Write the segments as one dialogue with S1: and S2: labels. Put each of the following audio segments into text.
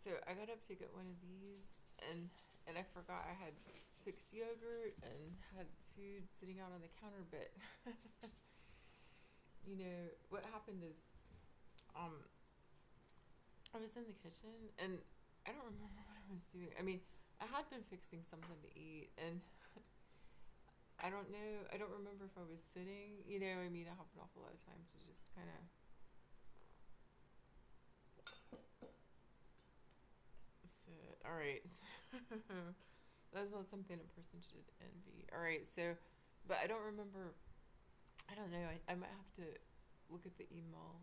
S1: So I got up to get one of these, and I forgot I had fixed yogurt and had food sitting out on the counter. But what happened is, um, I was in the kitchen and I don't remember what I was doing. I mean, I had been fixing something to eat, and I don't know. I don't remember if I was sitting. I mean, I have an awful lot of time to just kind of sit. All right. That's not something a person should envy. All right. So, but I don't remember. I don't know. I might have to look at the email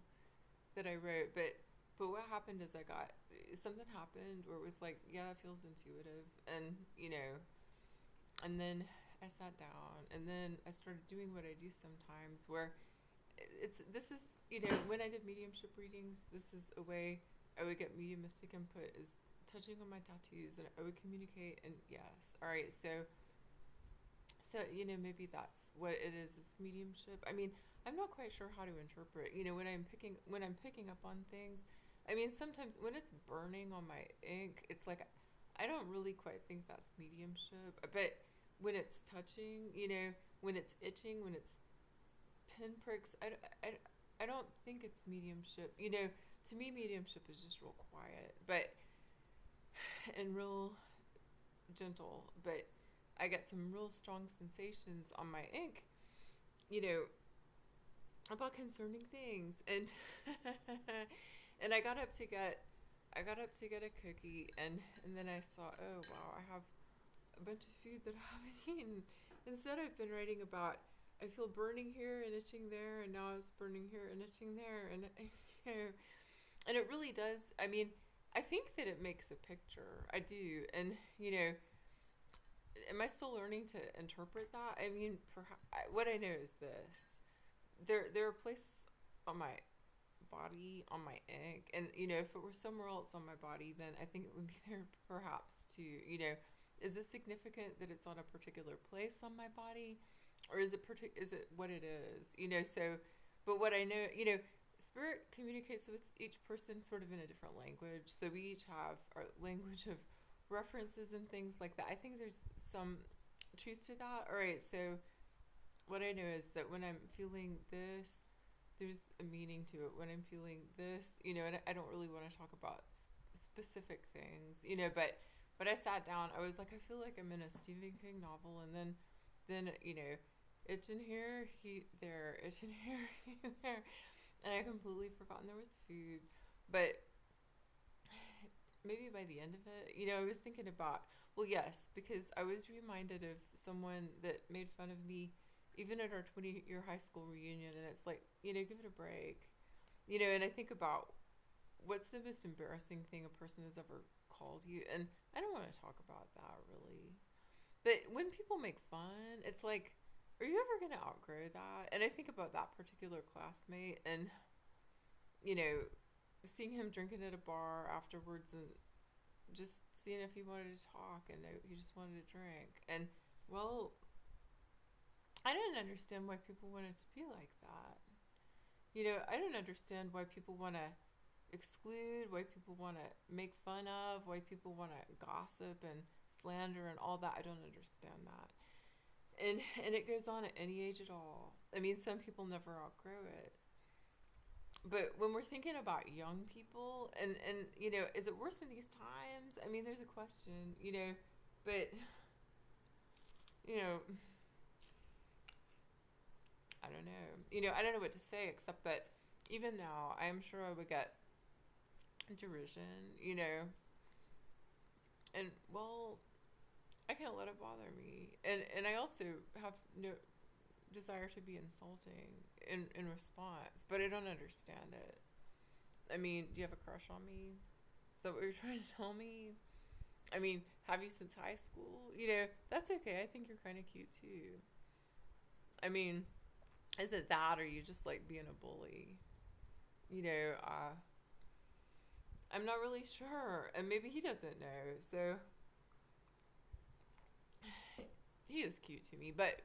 S1: that I wrote. But what happened is I got something happened where it was like, yeah, it feels intuitive. And then I sat down and then I started doing what I do sometimes where this is, when I did mediumship readings, this is a way I would get mediumistic input is touching on my tattoos and I would communicate. And yes, all right, so maybe that's what it is. It's mediumship. I mean, I'm not quite sure how to interpret. When I'm picking up on things. I mean, sometimes when it's burning on my ink, it's like I don't really quite think that's mediumship. But when it's touching, when it's itching, when it's pinpricks, I don't think it's mediumship. To me, mediumship is just real quiet, but and real gentle. But I get some real strong sensations on my ink, you know, about concerning things, and and I got up to get a cookie, and then I saw, oh wow, I have a bunch of food that I haven't eaten. Instead, I've been writing about I feel burning here and itching there, and now it's burning here and itching there, and and it really does. I mean, I think that it makes a picture. I do, and am I still learning to interpret that? I mean, perhaps what I know is this: there are places on my body, on my ink, and if it were somewhere else on my body, then I think it would be there perhaps too. Is it significant that it's on a particular place on my body, or is it what it is? So, but what I know, spirit communicates with each person sort of in a different language. So we each have our language of references and things like that. I think there's some truth to that. All right, so what I know is that when I'm feeling this, there's a meaning to it. When I'm feeling this, and I don't really want to talk about specific things, but I sat down. I was like, I feel like I'm in a Stephen King novel, and then it's in here, he there, it's in here, he there, and I completely forgotten there was food, but maybe by the end of it, I was thinking about, well, yes, because I was reminded of someone that made fun of me even at our 20-year high school reunion, and it's like, give it a break. And I think about what's the most embarrassing thing a person has ever called you, and I don't want to talk about that really. But when people make fun, it's like, are you ever going to outgrow that? And I think about that particular classmate and, you know, seeing him drinking at a bar afterwards and just seeing if he wanted to talk and he just wanted to drink. And, well, I didn't understand why people wanted to be like that. I don't understand why people want to exclude, why people want to make fun of, why people want to gossip and slander and all that. I don't understand that. And it goes on at any age at all. I mean, some people never outgrow it. But when we're thinking about young people, and is it worse in these times? I mean, there's a question, but you know, I don't know. I don't know what to say except that even now, I am sure I would get derision, and well, I can't let it bother me. And I also have no desire to be insulting in response, but I don't understand it. I mean, do you have a crush on me? Is that what you're trying to tell me? I mean, have you since high school? That's okay. I think you're kind of cute too. I mean, is it that or you just like being a bully? You know, uh, I'm not really sure. And maybe he doesn't know. So he is cute to me. But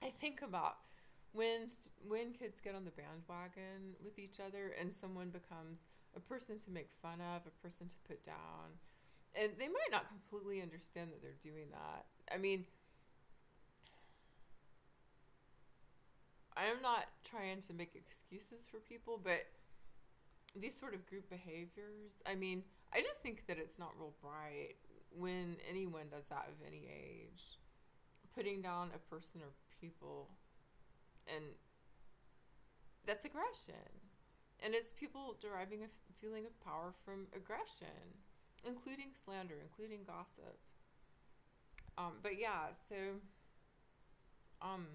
S1: I think about when kids get on the bandwagon with each other and someone becomes a person to make fun of, a person to put down. And they might not completely understand that they're doing that. I mean, I am not trying to make excuses for people, but these sort of group behaviors, I mean, I just think that it's not real bright when anyone does that of any age. Putting down a person or people, and that's aggression. And it's people deriving a feeling of power from aggression, including slander, including gossip. But yeah, so, um,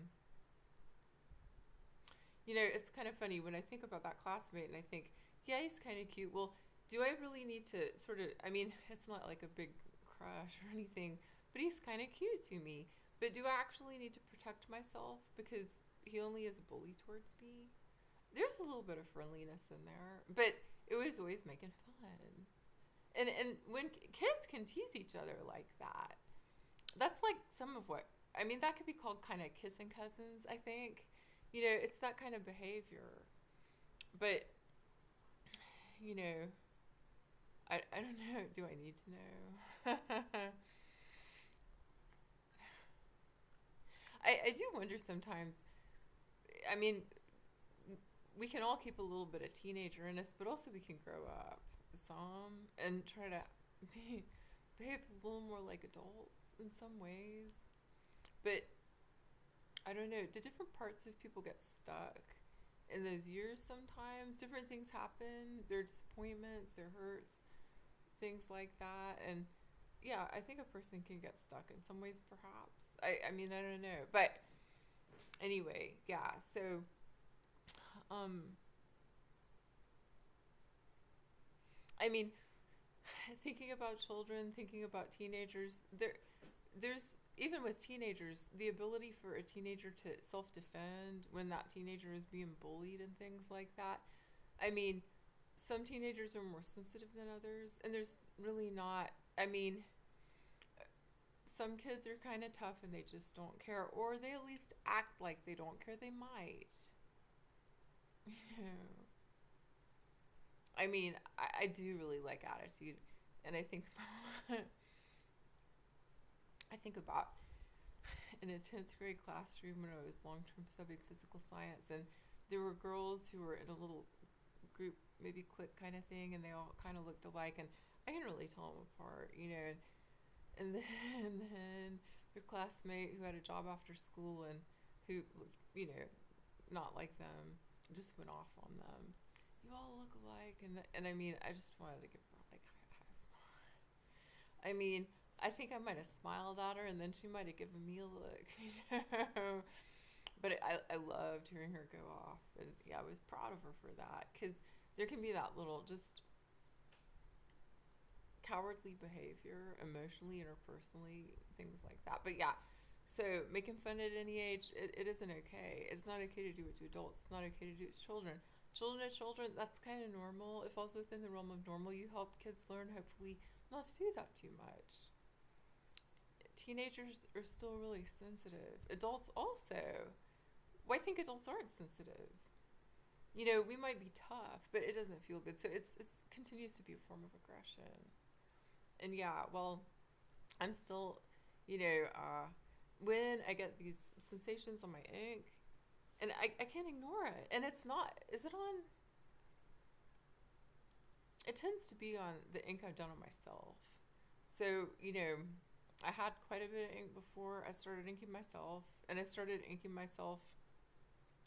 S1: it's kind of funny when I think about that classmate and I think, yeah, he's kind of cute. Well, do I really need to sort of, I mean, it's not like a big crush or anything, but he's kind of cute to me. But do I actually need to protect myself because he only is a bully towards me? There's a little bit of friendliness in there, but it was always making fun. And when kids can tease each other like that, that's like some of what, I mean, that could be called kind of kissing cousins, I think. It's that kind of behavior. But, you know, I don't know. Do I need to know? I do wonder sometimes. I mean, we can all keep a little bit of teenager in us, but also we can grow up some and try to behave a little more like adults in some ways. But I don't know. Do different parts of people get stuck in those years sometimes? Different things happen. Their disappointments, their hurts, things like that. And yeah, I think a person can get stuck in some ways, perhaps. I mean, I don't know. But anyway, yeah. So, um, I mean, thinking about children, thinking about teenagers, there's even with teenagers, the ability for a teenager to self-defend when that teenager is being bullied and things like that. I mean, some teenagers are more sensitive than others, and there's really not, I mean, some kids are kind of tough and they just don't care, or they at least act like they don't care. They might. You know. I mean, I do really like attitude, and I think I think about in a 10th grade classroom when I was long-term subbing physical science, and there were girls who were in a little group, maybe clique kind of thing, and they all kind of looked alike, and I can really tell them apart, and then, and then their classmate who had a job after school and who, not like them, just went off on them. You all look alike, and I mean, I just wanted to give her like a high five. I mean, I think I might have smiled at her, and then she might have given me a look, But I loved hearing her go off, and yeah, I was proud of her for that, because there can be that little just cowardly behavior, emotionally, interpersonally, things like that. But yeah, so making fun at any age, it isn't okay. It's not okay to do it to adults. It's not okay to do it to children. Children to children, that's kind of normal. It falls within the realm of normal. You help kids learn, hopefully, not to do that too much. Teenagers are still really sensitive. Adults also. Well, I think adults aren't sensitive. We might be tough, but it doesn't feel good. So it continues to be a form of aggression. And yeah, well, I'm still, when I get these sensations on my ink, and I can't ignore it. And it's not, is it on? It tends to be on the ink I've done on myself. So, I had quite a bit of ink before I started inking myself. And I started inking myself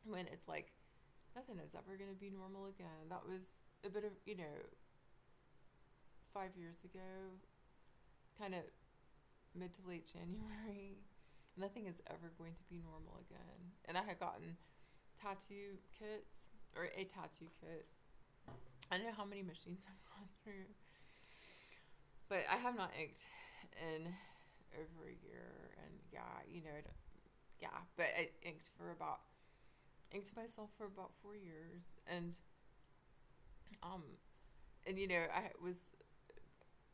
S1: when it's like, nothing is ever going to be normal again. That was a bit of, 5 years ago, kind of mid to late January. Nothing is ever going to be normal again. And I had gotten tattoo kits, or a tattoo kit. I don't know how many machines I've gone through, but I have not inked in over a year. And but I inked myself for about 4 years. And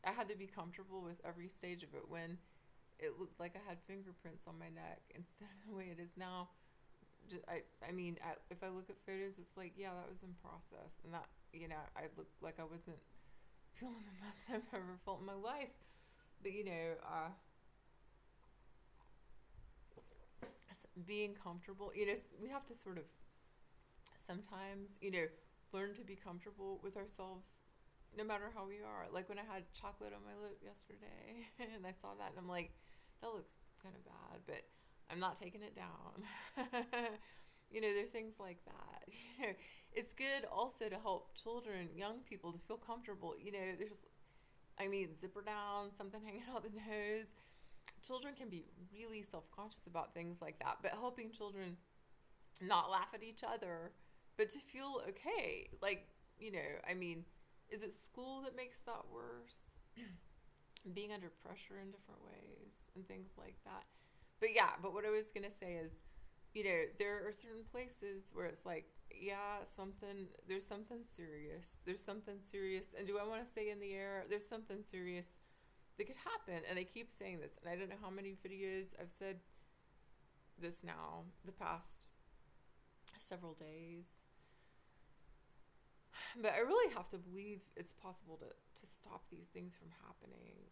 S1: I had to be comfortable with every stage of it. When it looked like I had fingerprints on my neck instead of the way it is now. If I look at photos, it's like, yeah, that was in process, and that I looked like I wasn't feeling the best I've ever felt in my life. But, being comfortable, we have to sort of sometimes, learn to be comfortable with ourselves no matter how we are. Like when I had chocolate on my lip yesterday and I saw that and I'm like, that looks kind of bad, but I'm not taking it down. There are things like that. It's good also to help children, young people to feel comfortable. Zipper down, something hanging out the nose. Children can be really self-conscious about things like that, but helping children not laugh at each other, but to feel okay. Like, is it school that makes that worse? Being under pressure in different ways and things like that. But what I was going to say is, there are certain places where it's like, there's something serious. There's something serious. And do I want to stay in the air? There's something serious that could happen. And I keep saying this, and I don't know how many videos I've said this now, the past several days. But I really have to believe it's possible to stop these things from happening.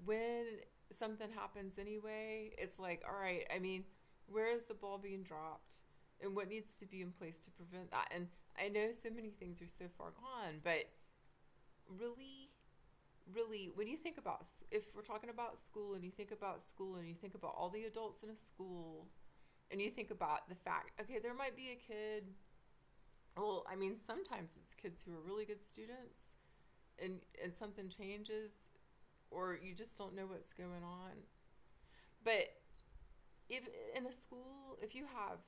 S1: When something happens anyway, it's like, all right, where is the ball being dropped? And what needs to be in place to prevent that? And I know so many things are so far gone, but really, when you think about, if we're talking about school and you think about school and you think about all the adults in a school and you think about the fact, okay, there might be a kid, sometimes it's kids who are really good students and something changes or you just don't know what's going on. But if in a school, if you have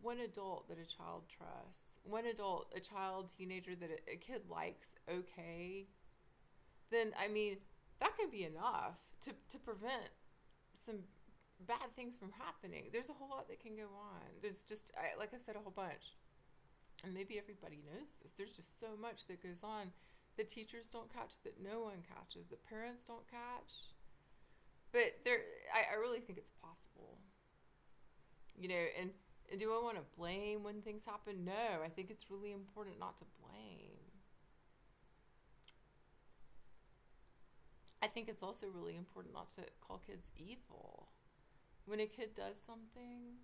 S1: one adult that a child trusts, one adult, a child, teenager that a kid likes, okay, then, that can be enough to prevent some bad things from happening. There's a whole lot that can go on. There's just, like I said, a whole bunch. And maybe everybody knows this. There's just so much that goes on that teachers don't catch, that no one catches, that parents don't catch. But I really think it's possible. And do I want to blame when things happen? No, I think it's really important not to blame. I think it's also really important not to call kids evil. When a kid does something,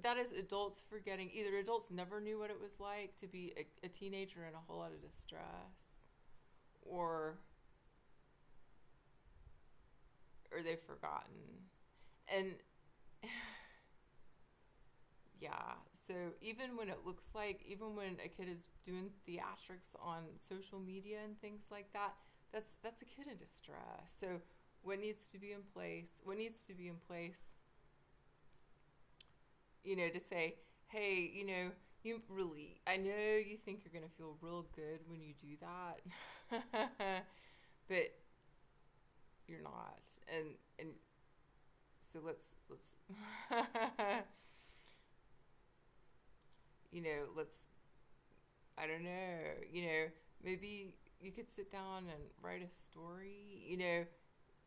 S1: that is adults forgetting. Either adults never knew what it was like to be a teenager in a whole lot of distress, or they've forgotten. And so even when it looks like, even when a kid is doing theatrics on social media and things like that, that's a kid in distress. So what needs to be in place? To say, hey, you really, I know you think you're going to feel real good when you do that, but you're not. And so let's I don't know, maybe you could sit down and write a story,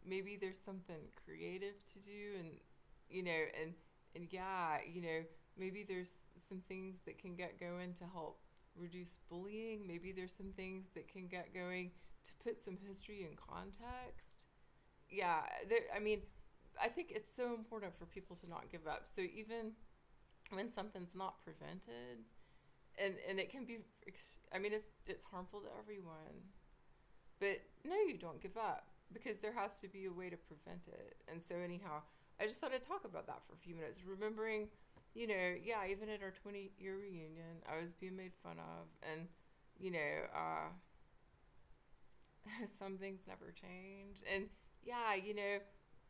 S1: maybe there's something creative to do, and maybe there's some things that can get going to help reduce bullying. Maybe there's some things that can get going to put some history in context. I think it's so important for people to not give up. So even when something's not prevented, and it can be, it's harmful to everyone. But no, you don't give up, because there has to be a way to prevent it. And so anyhow, I just thought I'd talk about that for a few minutes, remembering, even at our 20-year reunion, I was being made fun of, and, some things never change. And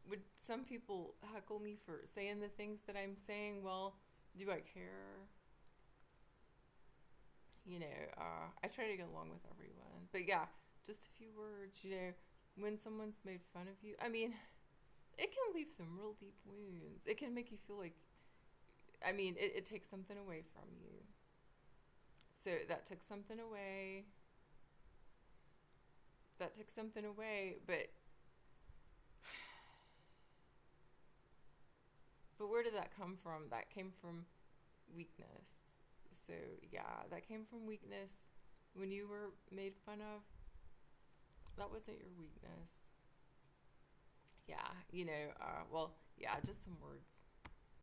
S1: would some people heckle me for saying the things that I'm saying? Well, do I care? I try to get along with everyone. But just a few words, when someone's made fun of you, it can leave some real deep wounds. It can make you feel like, it takes something away from you. So that took something away. But where did that come from? That came from weakness. So that came from weakness. when you were made fun of, that wasn't your weakness. Yeah, well, yeah, just some words.